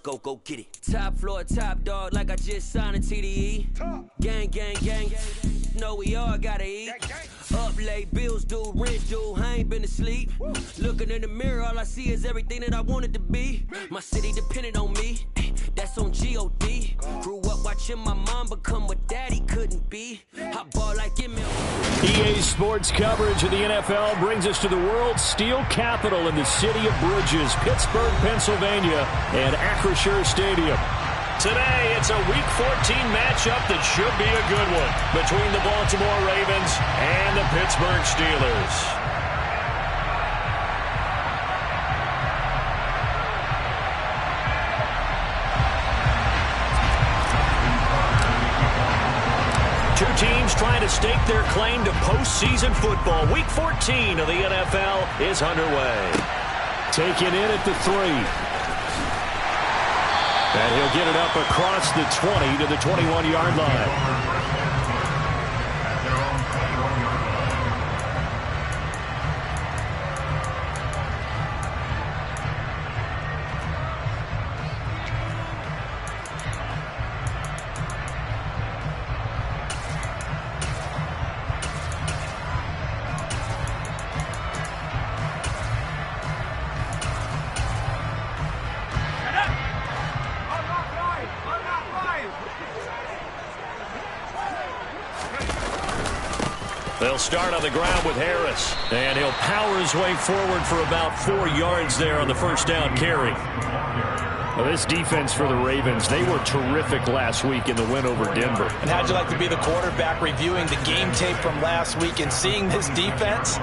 Go get it. Top floor, top dog, like I just signed a TDE. Gang, gang, gang. Know we all gotta eat. Up late, bills due, rent due, I ain't been asleep. Looking in the mirror, all I see is everything that I wanted to be. My city depended on me, that's on G.O.D. Grew up watching my mom become what daddy couldn't be. I ball like EA Sports coverage of the NFL brings us to the world's steel capital in the city of Bridges, Pittsburgh, Pennsylvania, and Acrisure Stadium. Today, it's a Week 14 matchup that should be a good one between the Baltimore Ravens and the Pittsburgh Steelers. Two teams trying to stake their claim to postseason football. Week 14 of the NFL is underway. Taken in at the 3. And he'll get it up across the 20 to the 21-yard line. They'll start on the ground with Harris, and he'll power his way forward for about 4 yards there on the first down carry. Well, this defense for the Ravens, they were terrific last week in the win over Denver. And how'd you like to be the quarterback reviewing the game tape from last week and seeing this defense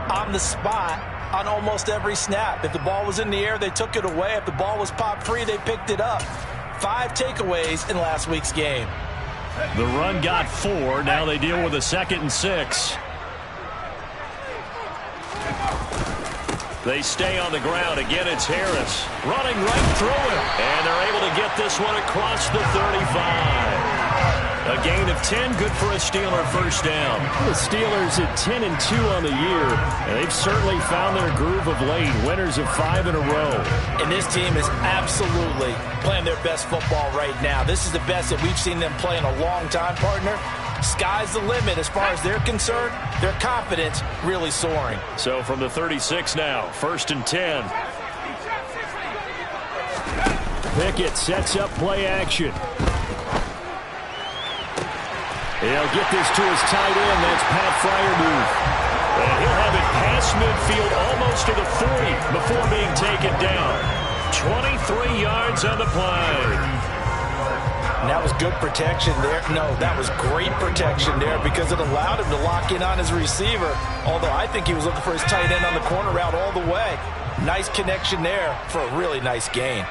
on the spot on almost every snap? If the ball was in the air, they took it away. If the ball was popped free, they picked it up. 5 takeaways in last week's game. The run got 4. Now they deal with a 2nd and 6. They stay on the ground. Again, it's Harris running right through it. And they're able to get this one across the 35. A gain of 10, good for a Steeler first down. The Steelers at 10-2 on the year, and they've certainly found their groove of late. Winners of 5 in a row. And this team is absolutely playing their best football right now. This is the best that we've seen them play in a long time, partner. Sky's the limit as far as they're concerned. Their confidence really soaring. So from the 36 now, 1st and 10. Pickett sets up play action. He'll get this to his tight end. That's Pat Freiermuth. And he'll have it past midfield almost to the 40 before being taken down. 23 yards on the play. And that was good protection there. No, that was great protection there because it allowed him to lock in on his receiver. Although I think he was looking for his tight end on the corner route all the way. Nice connection there for a really nice gain.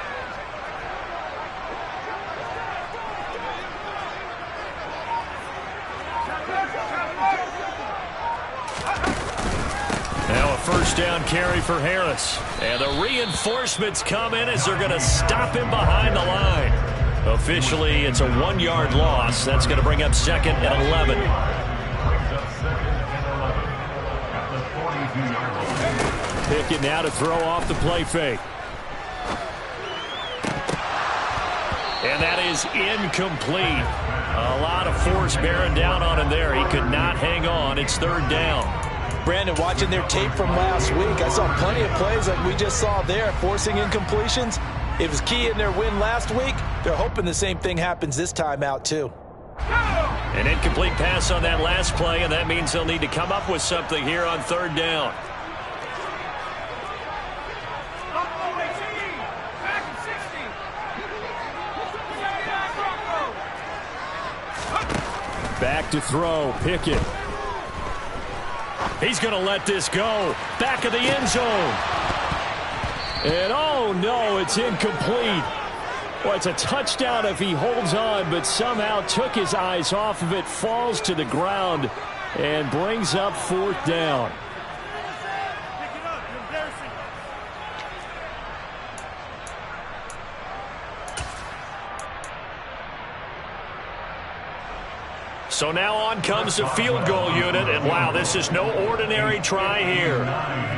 Now a first down carry for Harris. And the reinforcements come in as they're going to stop him behind the line. Officially, it's a 1-yard loss. That's going to bring up 2nd and 11. Pickett now to throw off the play fake. And that is incomplete. A lot of force bearing down on him there. He could not hang on. It's 3rd down. Brandon, watching their tape from last week, I saw plenty of plays like we just saw there, forcing incompletions. It was key in their win last week. They're hoping the same thing happens this time out, too. An incomplete pass on that last play, and that means they'll need to come up with something here on 3rd down. Back to throw, Pickett. He's going to let this go. Back of the end zone. And oh no, it's incomplete. Well, it's a touchdown if he holds on, but somehow took his eyes off of it, falls to the ground, and brings up 4th down. So now on comes the field goal unit, and wow, this is no ordinary try here.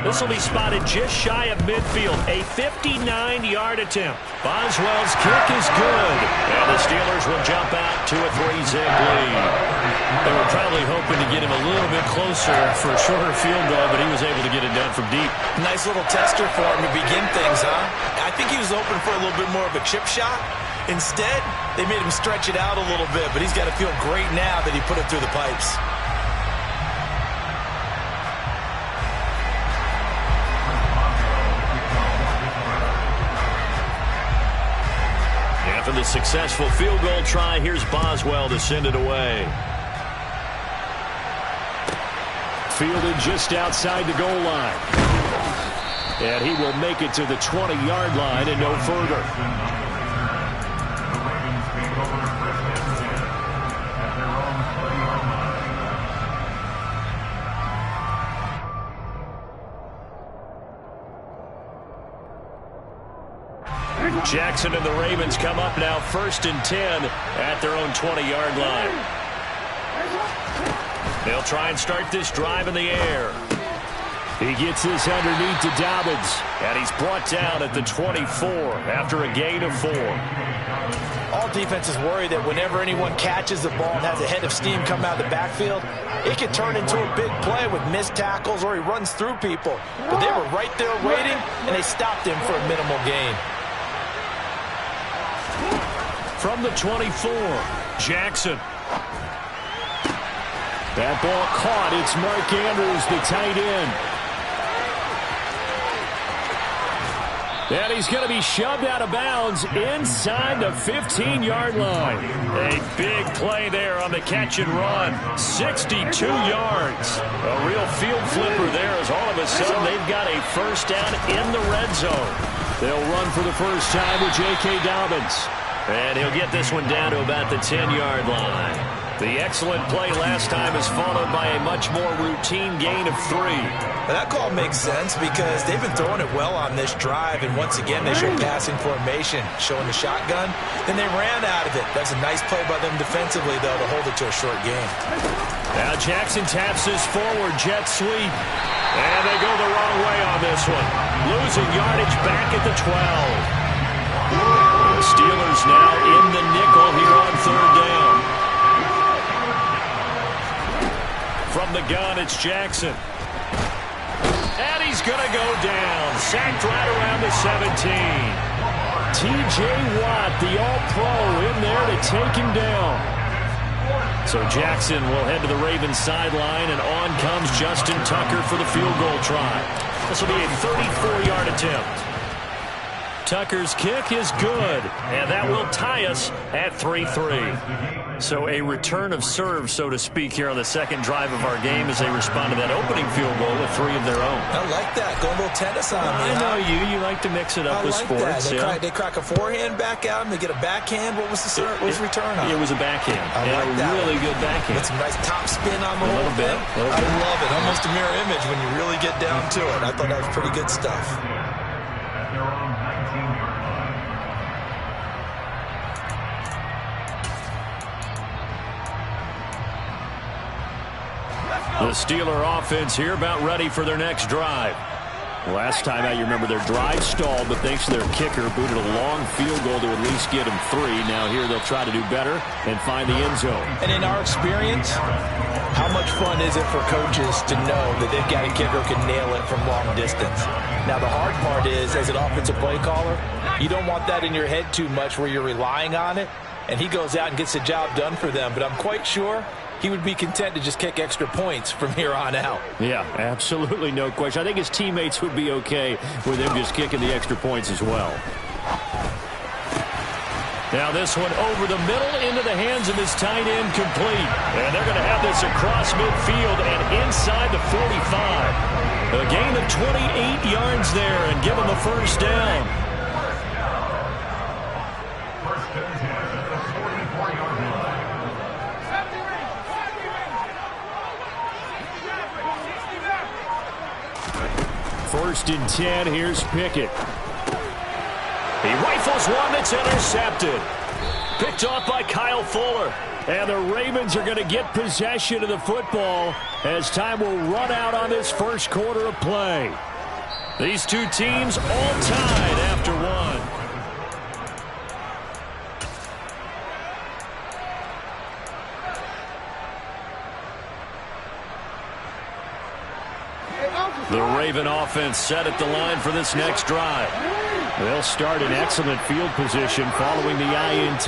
This will be spotted just shy of midfield, a 59-yard attempt. Boswell's kick is good, and the Steelers will jump out to a 3-zip lead. They were probably hoping to get him a little bit closer for a shorter field goal, but he was able to get it done from deep. Nice little tester for him to begin things, huh? I think he was open for a little bit more of a chip shot. Instead, they made him stretch it out a little bit, but he's got to feel great now that he put it through the pipes. After the successful field goal try, here's Boswell to send it away. Fielded just outside the goal line. And he will make it to the 20-yard line and no further. Jackson and the Ravens come up now 1st and 10 at their own 20-yard line. They'll try and start this drive in the air. He gets this underneath to Dobbins, and he's brought down at the 24 after a gain of 4. All defenses worry that whenever anyone catches the ball and has a head of steam come out of the backfield, it can turn into a big play with missed tackles or he runs through people. But they were right there waiting, and they stopped him for a minimal gain. From the 24, Jackson. That ball caught. It's Mark Andrews, the tight end. And he's going to be shoved out of bounds inside the 15-yard line. A big play there on the catch and run. 62 yards. A real field flipper there as all of a sudden they've got a first down in the red zone. They'll run for the first time with J.K. Dobbins. And he'll get this one down to about the 10-yard line. The excellent play last time is followed by a much more routine gain of 3. Now that call makes sense because they've been throwing it well on this drive, and once again they show passing formation, showing the shotgun. Then they ran out of it. That's a nice play by them defensively, though, to hold it to a short game. Now Jackson taps this forward, jet sweep. And they go the wrong way on this one. Losing yardage back at the 12. The Steelers now in the nickel here on 3rd down. From the gun, it's Jackson. And he's going to go down. Sacked right around the 17. T.J. Watt, the all-pro, in there to take him down. So Jackson will head to the Ravens sideline, and on comes Justin Tucker for the field goal try. This will be a 34-yard attempt. Tucker's kick is good, and that will tie us at 3-3. So a return of serve, so to speak, here on the second drive of our game as they respond to that opening field goal with 3 of their own. I like that. Go a little tennis on me. I know you. You like to mix it up with sports. They crack a forehand back out, and they get a backhand. What was the return on? It was a backhand. I like that. Really good backhand. With some nice top spin on the whole bit. I love it. Almost a mirror image when you really get down to it. I thought that was pretty good stuff. The Steeler offense here about ready for their next drive. Last time out, you remember their drive stalled, but thanks to their kicker, booted a long field goal to at least get them 3. Now here they'll try to do better and find the end zone. And in our experience, how much fun is it for coaches to know that they've got a kicker who can nail it from long distance? Now the hard part is, as an offensive play caller, you don't want that in your head too much where you're relying on it, and he goes out and gets the job done for them. But I'm quite sure he would be content to just kick extra points from here on out. Yeah, absolutely no question. I think his teammates would be okay with him just kicking the extra points as well. Now this one over the middle into the hands of his tight end, complete. And they're going to have this across midfield and inside the 45. A gain of 28 yards there and give him a first down. First and 10, here's Pickett. He rifles one that's intercepted. Picked off by Kyle Fuller. And the Ravens are going to get possession of the football as time will run out on this first quarter of play. These two teams all tied after one. The Raven offense set at the line for this next drive. They'll start in excellent field position following the INT.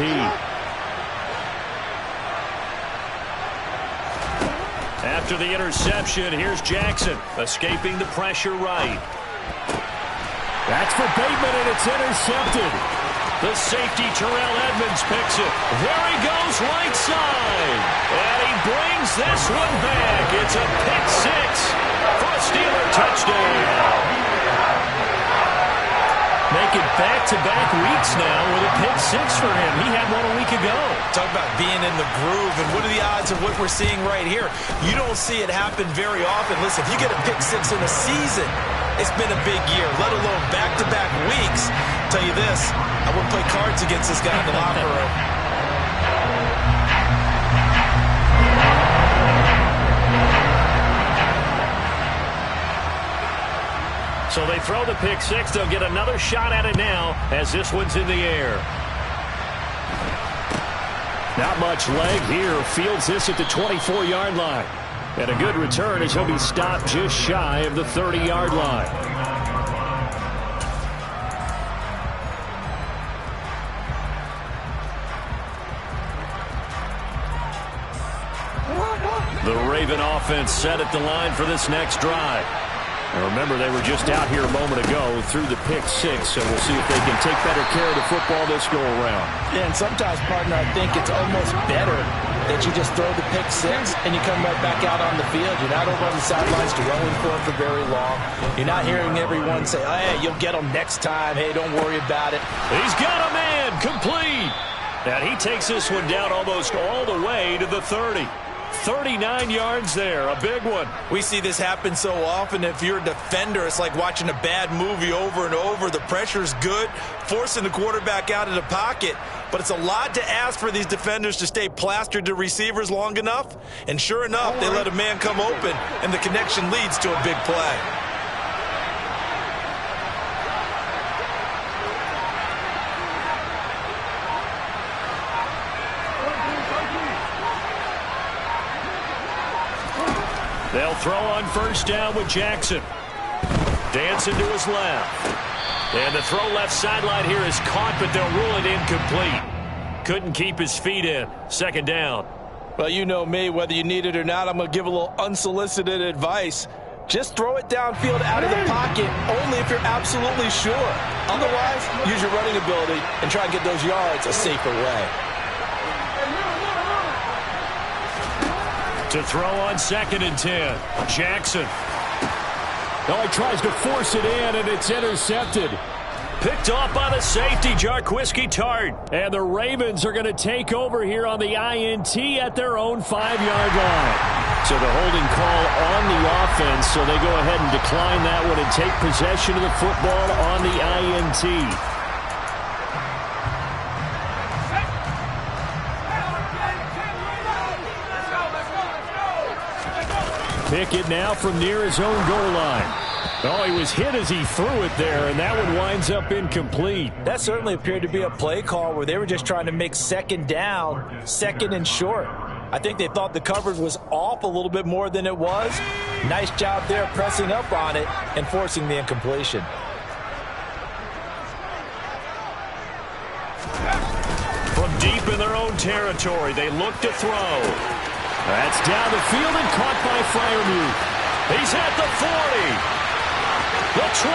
After the interception, here's Jackson, escaping the pressure right. That's for Bateman, and it's intercepted. The safety, Terrell Edmonds, picks it. There he goes, right side. And he brings this one back. It's a pick six for a Steeler touchdown. Making back-to-back weeks now with a pick six for him. He had one a week ago. Talk about being in the groove, and what are the odds of what we're seeing right here? You don't see it happen very often. Listen, if you get a pick six in a season, it's been a big year, let alone back-to-back weeks. I'll tell you this, I wouldn't play cards against this guy in the locker room. So they throw the pick six. They'll get another shot at it now as this one's in the air. Not much leg here. Fields this at the 24-yard line. And a good return as he'll be stopped just shy of the 30-yard line. The Raven offense set at the line for this next drive. And remember, they were just out here a moment ago through the pick six, so we'll see if they can take better care of the football this go-around. Yeah, and sometimes, partner, I think it's almost better that you just throw the pick six and you come right back out on the field. You're not over on the sidelines dwelling for it for very long. You're not hearing everyone say, oh, hey, you'll get them next time. Hey, don't worry about it. He's got a man, complete. And he takes this one down almost all the way to the 30. 39 yards there, a big one. We see this happen so often. If you're a defender, it's like watching a bad movie over and over. The pressure's good, forcing the quarterback out of the pocket. But it's a lot to ask for these defenders to stay plastered to receivers long enough. And sure enough, they let a man come open, and the connection leads to a big play. They'll throw on first down with Jackson. Dancing to his left. And the throw left sideline here is caught, but they'll rule it incomplete. Couldn't keep his feet in. Second down. Well, you know me, whether you need it or not, I'm going to give a little unsolicited advice. Just throw it downfield out of the pocket, only if you're absolutely sure. Otherwise, use your running ability and try and get those yards a safer way. To throw on 2nd and 10. Jackson. Oh, he tries to force it in, and it's intercepted. Picked off by the safety, Jarquiski Tart. And the Ravens are going to take over here on the INT at their own 5-yard line. So the holding call on the offense, so they go ahead and decline that one and take possession of the football on the INT. Pickett now from near his own goal line. Oh, he was hit as he threw it there, and that one winds up incomplete. That certainly appeared to be a play call where they were just trying to make second down, second and short. I think they thought the coverage was off a little bit more than it was. Nice job there pressing up on it and forcing the incompletion. From deep in their own territory, they look to throw. That's down the field and caught by Freiermuth. He's at the 40. The 20.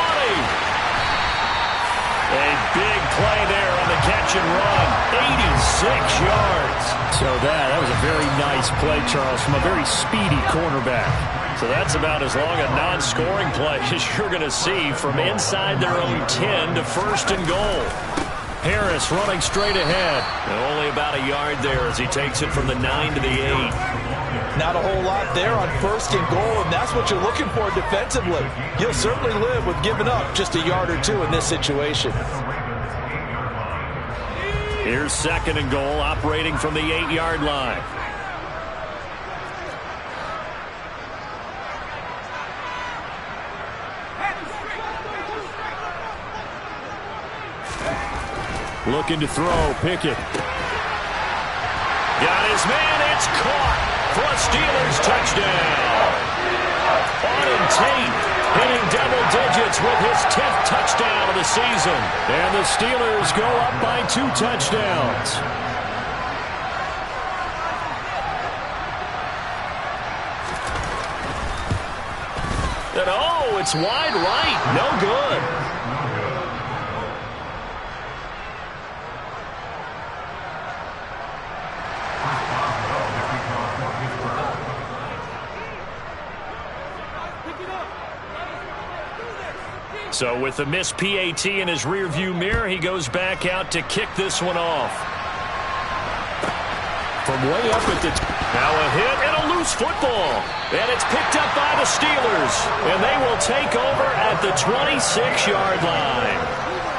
A big play there on the catch and run. 86 yards. So that was a very nice play, Charles, from a very speedy cornerback. So that's about as long a non-scoring play as you're going to see from inside their own 10 to 1st and goal. Harris running straight ahead. And only about a yard there as he takes it from the 9 to the 8. Not a whole lot there on 1st and goal, and that's what you're looking for defensively. You'll certainly live with giving up just a yard or two in this situation. Here's 2nd and goal, operating from the 8-yard line. Looking to throw, Pickett. Got his man, it's caught for a Steelers touchdown. Auden Tate hitting double digits with his 10th touchdown of the season. And the Steelers go up by 2 touchdowns. And oh, it's wide right, no good. So with the missed PAT in his rearview mirror, he goes back out to kick this one off. From way up at the... Now a hit and a loose football. And it's picked up by the Steelers. And they will take over at the 26-yard line.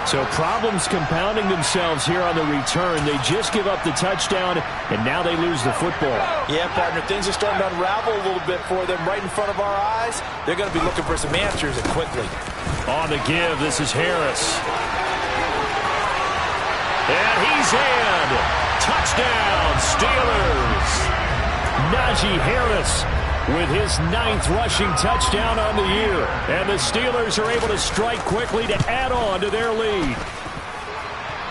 So problems compounding themselves here on the return. They just give up the touchdown, and now they lose the football. Yeah, partner, things are starting to unravel a little bit for them right in front of our eyes. They're going to be looking for some answers and quickly. On the give, this is Harris. And he's in. Touchdown, Steelers. Najee Harris with his 9th rushing touchdown on the year. And the Steelers are able to strike quickly to add on to their lead.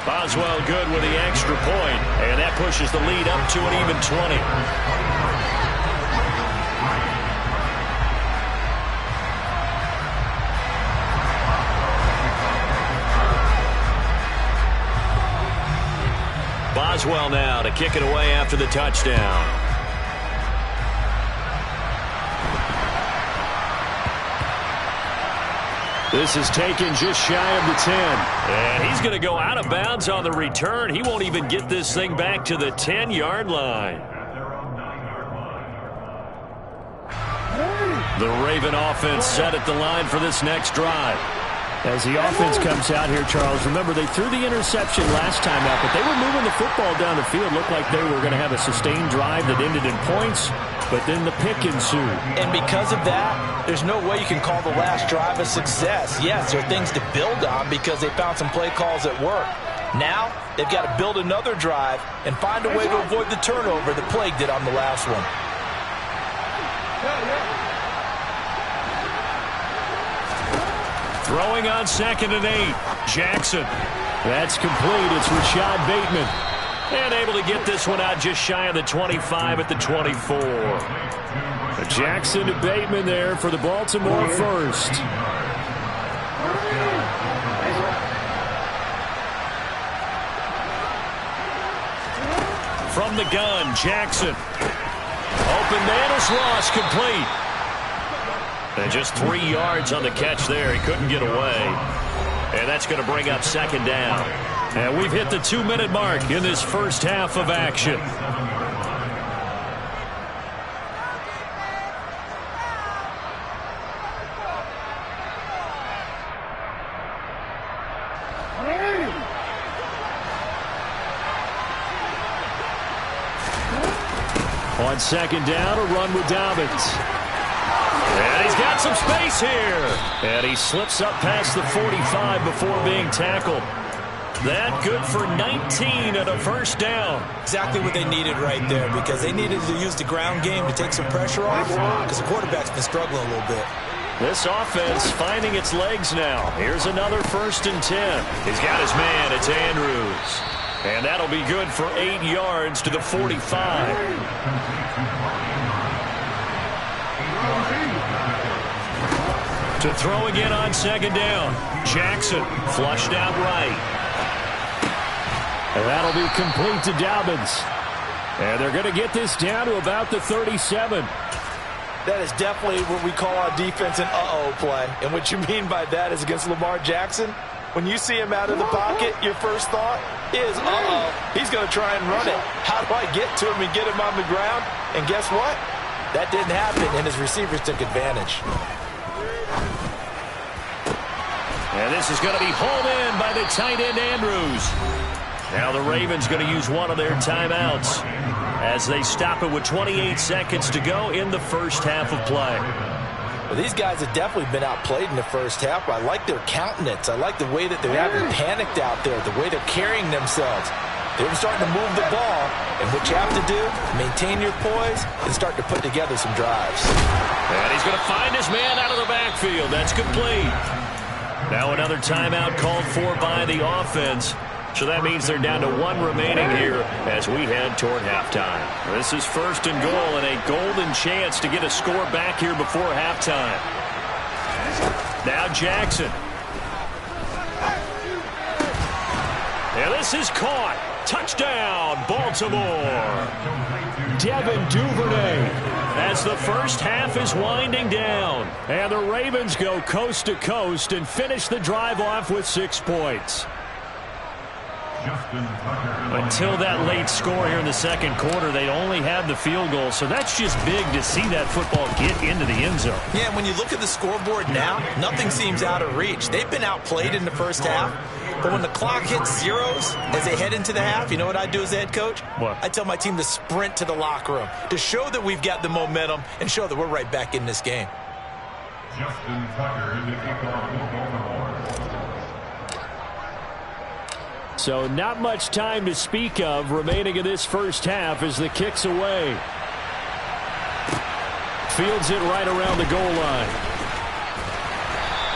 Boswell good with the extra point, and that pushes the lead up to an even 20. Boswell now to kick it away after the touchdown. This is taken just shy of the 10. And he's going to go out of bounds on the return. He won't even get this thing back to the 10-yard line. The Raven offense set at the line for this next drive. As the offense comes out here, Charles, remember they threw the interception last time out, but they were moving the football down the field. Looked like they were going to have a sustained drive that ended in points, but then the pick ensued. And because of that, there's no way you can call the last drive a success. Yes, there are things to build on because they found some play calls that work. Now, they've got to build another drive and find a way to avoid the turnover that plagued it on the last one. Throwing on 2nd and 8. Jackson. That's complete. It's Rashad Bateman. And able to get this one out just shy of the 25 at the 24. Jackson to Bateman there for the Baltimore first. From the gun, Jackson. Open man is lost, complete. And just 3 yards on the catch there. He couldn't get away. And that's going to bring up 2nd down. And we've hit the 2-minute mark in this first half of action. On 2nd down, a run with Dobbins. And he's got some space here. And he slips up past the 45 before being tackled. That good for 19 and a first down. Exactly what they needed right there, because they needed to use the ground game to take some pressure off, because the quarterback's been struggling a little bit. This offense finding its legs now. Here's another 1st and 10. He's got his man. It's Andrews. And that'll be good for 8 yards to the 45. To throw again on 2nd down. Jackson flushed out right. And that'll be complete to Dobbins. And they're going to get this down to about the 37. That is definitely what we call on defense an uh-oh play. And what you mean by that is against Lamar Jackson, when you see him out of the pocket, your first thought is, uh-oh, he's going to try and run it. How do I get to him and get him on the ground? And guess what? That didn't happen, and his receivers took advantage. And this is going to be hauled in by the tight end, Andrews. Now the Ravens going to use one of their timeouts as they stop it with 28 seconds to go in the first half of play. Well, these guys have definitely been outplayed in the first half. I like their countenance. I like the way that they're having panicked out there, the way they're carrying themselves. They're starting to move the ball, and what you have to do, maintain your poise and start to put together some drives. And he's going to find his man out of the backfield. That's complete. Now another timeout called for by the offense. So that means they're down to one remaining here as we head toward halftime. This is first and goal and a golden chance to get a score back here before halftime. Now Jackson. And this is caught. Touchdown, Baltimore. Devin Duvernay as the first half is winding down. And the Ravens go coast to coast and finish the drive off with 6 points. Until that late score here in the second quarter, they only had the field goal, so that's just big to see that football get into the end zone. Yeah, when you look at the scoreboard now, nothing seems out of reach. They've been outplayed in the first half, but when the clock hits zeros as they head into the half, you know what I do as a head coach? What? I tell my team to sprint to the locker room to show that we've got the momentum and show that we're right back in this game. Justin Tucker, the kickoff field goal for. So not much time to speak of remaining in this first half as the kick's away. Fields it right around the goal line.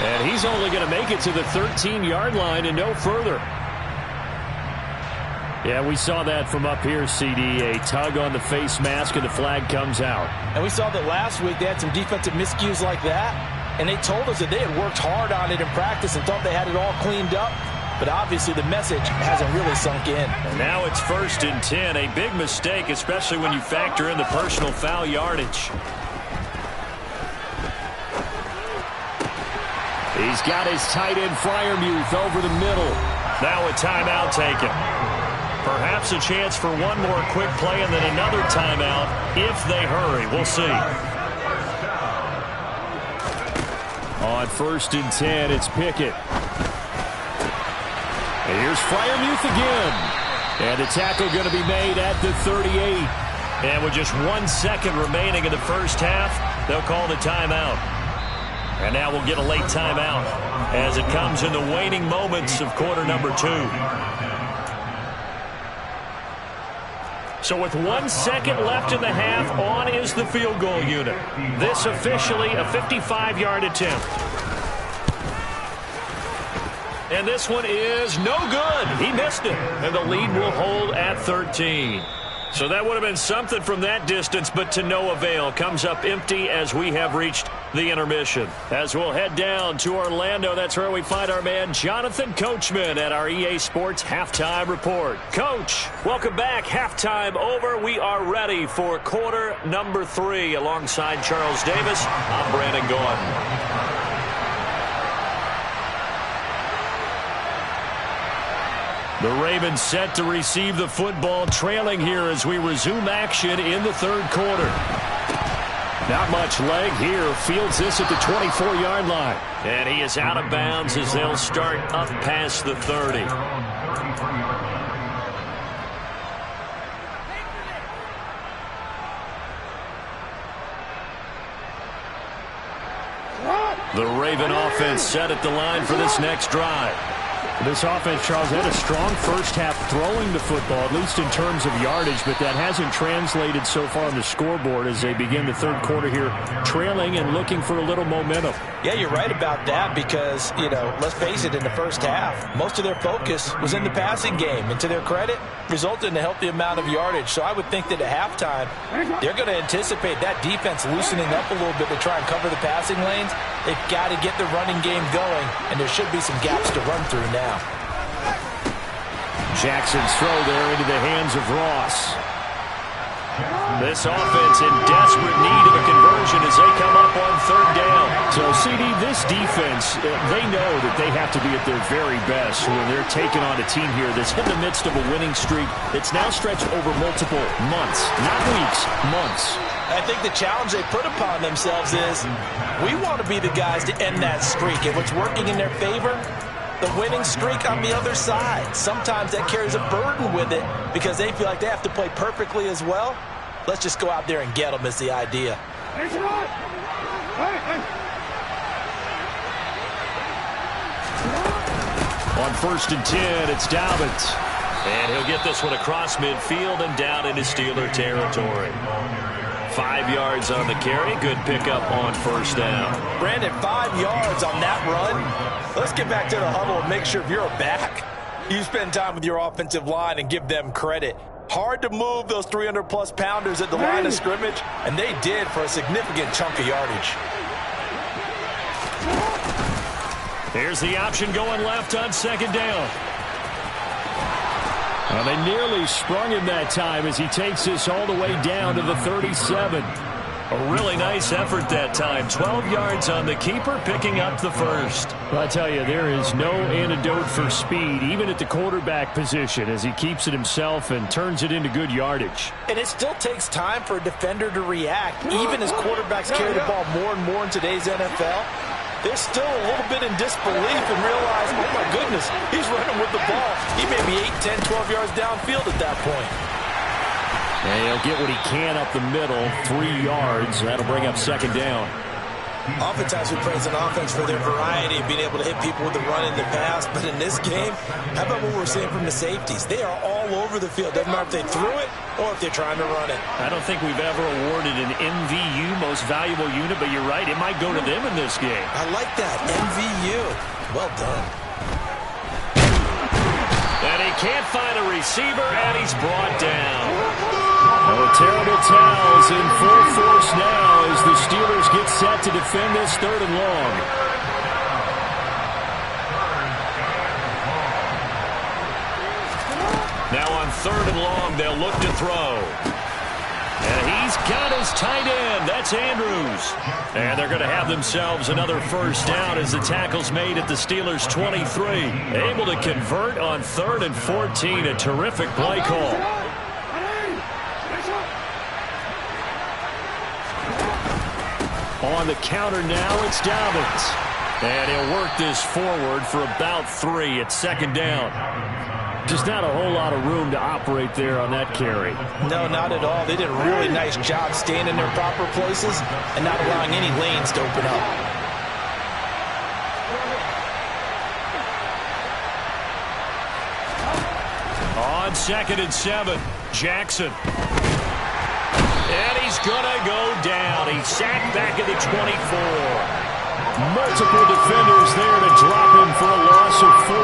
And he's only going to make it to the 13-yard line and no further. Yeah, we saw that from up here, CD. A tug on the face mask and the flag comes out. And we saw that last week they had some defensive miscues like that. And they told us that they had worked hard on it in practice and thought they had it all cleaned up. But obviously the message hasn't really sunk in. And now it's 1st and 10. A big mistake, especially when you factor in the personal foul yardage. He's got his tight end Freiermuth over the middle. Now a timeout taken. Perhaps a chance for one more quick play and then another timeout if they hurry. We'll see. On 1st and 10, it's Pickett. And here's Freiermuth again. And the tackle going to be made at the 38. And with just 1 second remaining in the first half, they'll call the timeout. And now we'll get a late timeout as it comes in the waning moments of quarter number 2. So with 1 second left in the half, on is the field goal unit. This officially a 55-yard attempt. And this one is no good. He missed it. And the lead will hold at 13. So that would have been something from that distance, but to no avail. Comes up empty as we have reached the intermission. As we'll head down to Orlando, that's where we find our man Jonathan Coachman at our EA Sports Halftime Report. Coach, welcome back. Halftime over. We are ready for quarter number 3. Alongside Charles Davis, I'm Brandon Gordon. The Ravens set to receive the football, trailing here as we resume action in the third quarter. Not much leg here. Fields this at the 24-yard line. And he is out of bounds as they'll start up past the 30. The Raven offense set at the line for this next drive. This offense, Charles, had a strong first half throwing the football, at least in terms of yardage, but that hasn't translated so far on the scoreboard as they begin the third quarter here, trailing and looking for a little momentum. Yeah, you're right about that because, you know, let's face it, in the first half, most of their focus was in the passing game, and to their credit, resulted in a healthy amount of yardage. So I would think that at halftime, they're going to anticipate that defense loosening up a little bit to try and cover the passing lanes. They've got to get the running game going, and there should be some gaps to run through now. Jackson's throw there into the hands of Ross. This offense in desperate need of a conversion as they come up on third down. So, CD, this defense, they know that they have to be at their very best when they're taking on a team here that's in the midst of a winning streak that's now stretched over multiple months, not weeks, months. I think the challenge they put upon themselves is we want to be the guys to end that streak. If it's working in their favor, the winning streak on the other side. Sometimes that carries a burden with it because they feel like they have to play perfectly as well. Let's just go out there and get them is the idea. On 1st and 10, it's Dobbins. And he'll get this one across midfield and down into Steeler territory. 5 yards on the carry. Good pickup on 1st down. Brandon, 5 yards on that run. Let's get back to the huddle and make sure if you're back, you spend time with your offensive line and give them credit. Hard to move those 300-plus pounders at the line of scrimmage, and they did for a significant chunk of yardage. Here's the option going left on 2nd down. Well, they nearly sprung him that time as he takes this all the way down to the 37. A really nice effort that time. 12 yards on the keeper, picking up the 1st. Well, I tell you, there is no antidote for speed, even at the quarterback position, as he keeps it himself and turns it into good yardage. And it still takes time for a defender to react. Even as quarterbacks carry the ball more and more in today's NFL, they're still a little bit in disbelief and realize, oh my goodness, he's running with the ball. He may be 8, 10, 12 yards downfield at that point. And he'll get what he can up the middle, 3 yards. That'll bring up 2nd down. Oftentimes we praise an offense for their variety of being able to hit people with the run in the pass, but in this game, how about what we're seeing from the safeties? They are all over the field. Doesn't matter if they threw it or if they're trying to run it. I don't think we've ever awarded an MVU, most valuable unit, but you're right, it might go to them in this game. I like that, MVU. Well done. And he can't find a receiver, and he's brought down. Oh, terrible towels in full force now as the Steelers get set to defend this 3rd and long. Now on 3rd and long, they'll look to throw. And he's got his tight end. That's Andrews. And they're going to have themselves another 1st down as the tackle's made at the Steelers' 23. Able to convert on 3rd and 14. A terrific play call. On the counter now, it's Dobbins. And he'll work this forward for about 3 at 2nd down. Just not a whole lot of room to operate there on that carry. No, not at all. They did a really nice job staying in their proper places and not allowing any lanes to open up. On 2nd and 7, Jackson. And he's going to go down. He's sacked back at the 24. Multiple defenders there to drop him for a loss of 4.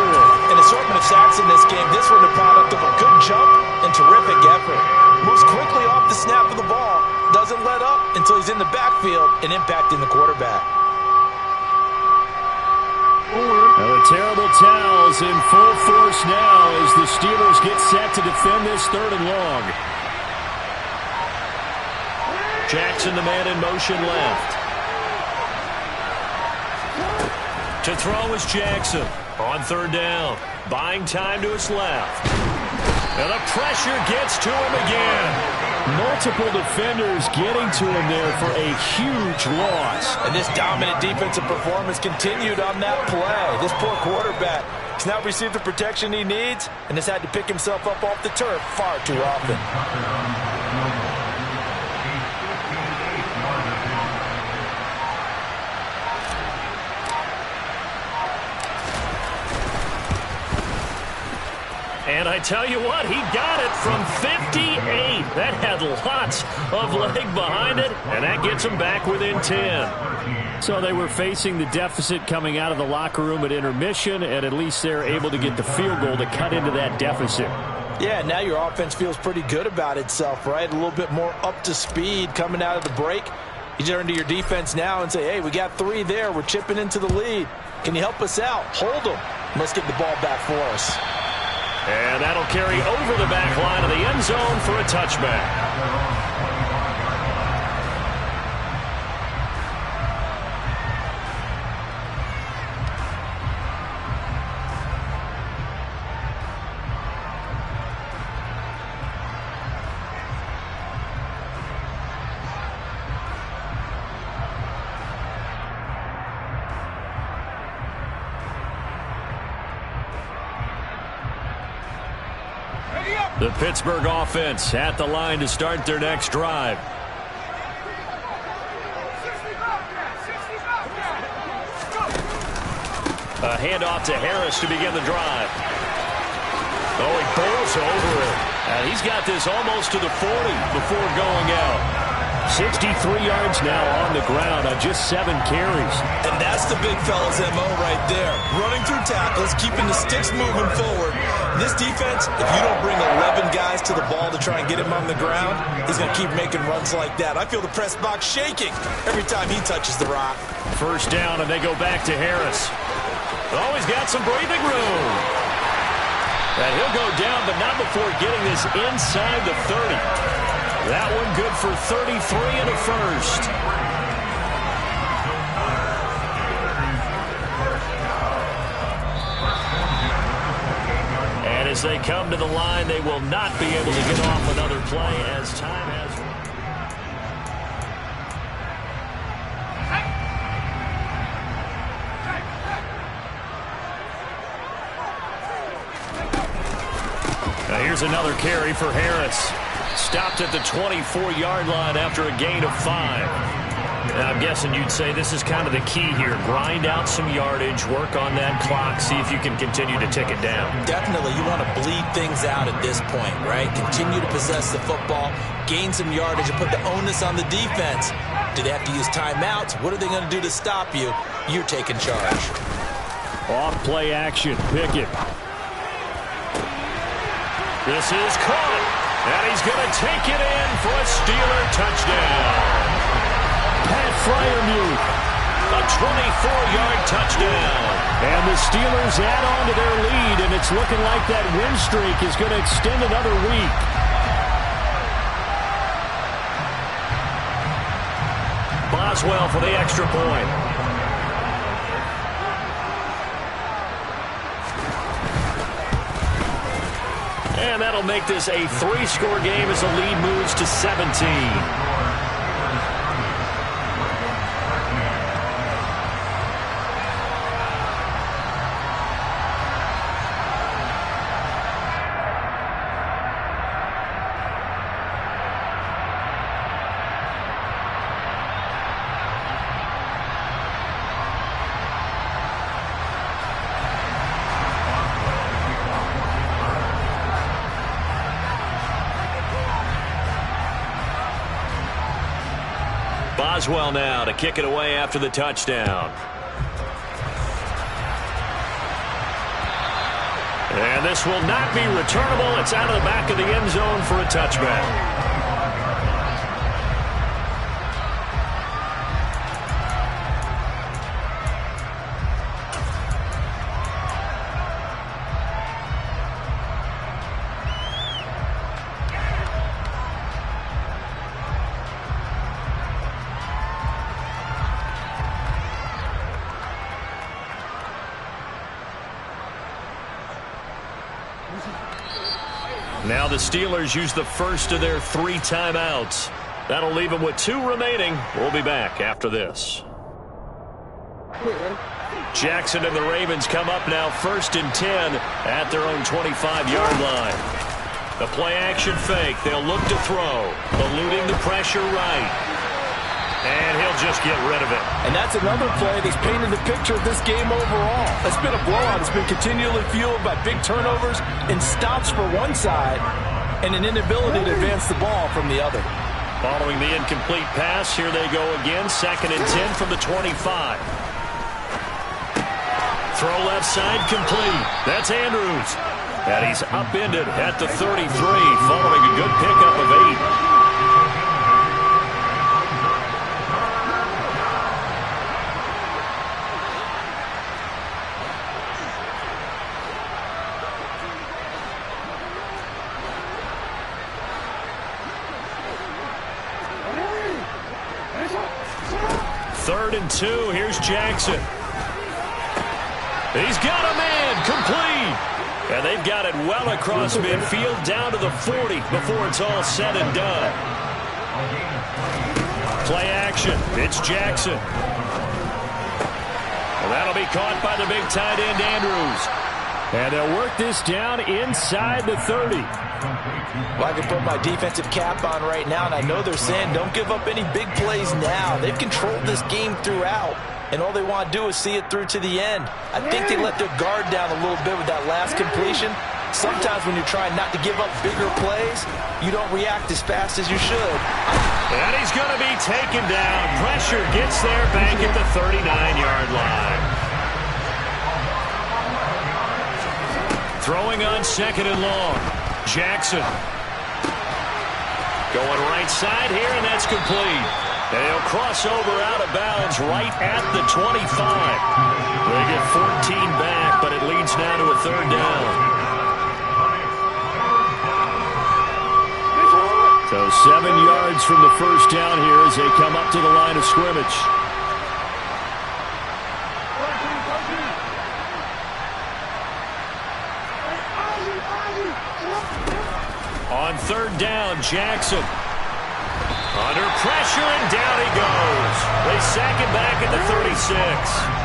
An assortment of sacks in this game. This one the product of a good jump and terrific effort. Moves quickly off the snap of the ball. Doesn't let up until he's in the backfield and impacting the quarterback. Now the terrible towels in full force now as the Steelers get set to defend this 3rd and long. Jackson, the man in motion left. To throw is Jackson. On 3rd down. Buying time to his left. And the pressure gets to him again. Multiple defenders getting to him there for a huge loss. And this dominant defensive performance continued on that play. This poor quarterback has not received the protection he needs and has had to pick himself up off the turf far too often. And I tell you what, he got it from 58. That had lots of leg behind it, and that gets him back within 10. So they were facing the deficit coming out of the locker room at intermission, and at least they're able to get the field goal to cut into that deficit. Yeah, now your offense feels pretty good about itself, right? A little bit more up to speed coming out of the break. You turn to your defense now and say, hey, we got 3 there. We're chipping into the lead. Can you help us out? Hold them. Let's get the ball back for us. And that'll carry over the back line of the end zone for a touchback. The Pittsburgh offense at the line to start their next drive. A handoff to Harris to begin the drive. Oh, he bowls over it. And he's got this almost to the 40 before going out. 63 yards now on the ground on just 7 carries. And that's the big fella's MO right there. Running through tackles, keeping the sticks moving forward. This defense, if you don't bring 11 guys to the ball to try and get him on the ground, he's going to keep making runs like that. I feel the press box shaking every time he touches the rock. First down, and they go back to Harris. Oh, he's got some breathing room. And he'll go down, but not before getting this inside the 30. That one good for 33 and a first. And as they come to the line, they will not be able to get off another play as time has run. Now here's another carry for Harris. Stopped at the 24-yard line after a gain of 5. And I'm guessing you'd say this is kind of the key here. Grind out some yardage, work on that clock, see if you can continue to tick it down. Definitely, you want to bleed things out at this point, right? Continue to possess the football, gain some yardage, and put the onus on the defense. Do they have to use timeouts? What are they going to do to stop you? You're taking charge. Off play action, Pickett. This is caught. And he's going to take it in for a Steeler touchdown. Pat Freiermuth, a 24-yard touchdown. And the Steelers add on to their lead, and it's looking like that win streak is going to extend another week. Boswell for the extra point. And that'll make this a 3-score game as the lead moves to 17. Boswell now to kick it away after the touchdown. And this will not be returnable. It's out of the back of the end zone for a touchback. Now the Steelers use the first of their 3 timeouts. That'll leave them with 2 remaining. We'll be back after this. Jackson and the Ravens come up now 1st and 10 at their own 25-yard line. The play action fake. They'll look to throw. Eluding the pressure right. And he'll just get rid of it. And that's another play that's painted the picture of this game overall. It's been a blowout. It's been continually fueled by big turnovers and stops for one side and an inability to advance the ball from the other. Following the incomplete pass, here they go again. 2nd and 10 from the 25. Throw left side complete. That's Andrews. And he's upended at the 33 following a good pickup of 8. Third and 2. Here's Jackson. He's got a man complete. And they've got it well across midfield down to the 40 before it's all said and done. Play action. It's Jackson. Well, that'll be caught by the big tight end, Andrews. And they'll work this down inside the 30. Well, I can put my defensive cap on right now, and I know they're saying don't give up any big plays now. They've controlled this game throughout, and all they want to do is see it through to the end. I think they let their guard down a little bit with that last completion. Sometimes when you're trying not to give up bigger plays, you don't react as fast as you should. And he's going to be taken down. Pressure gets there back at the 39-yard line. Throwing on second and long. Jackson. Going right side here, and that's complete. They'll cross over out of bounds right at the 25. They get 14 back, but it leads now to a third down. So 7 yards from the first down here as they come up to the line of scrimmage. On third down, Jackson. Under pressure, and down he goes. They sack him back at the 36.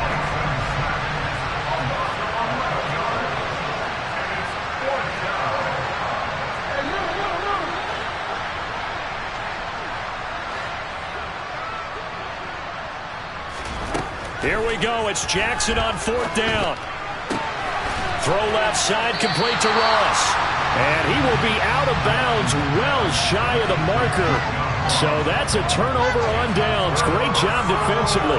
Here we go. It's Jackson on fourth down. Throw left side, complete to Ross. And he will be out of bounds well shy of the marker. So that's a turnover on downs. Great job defensively.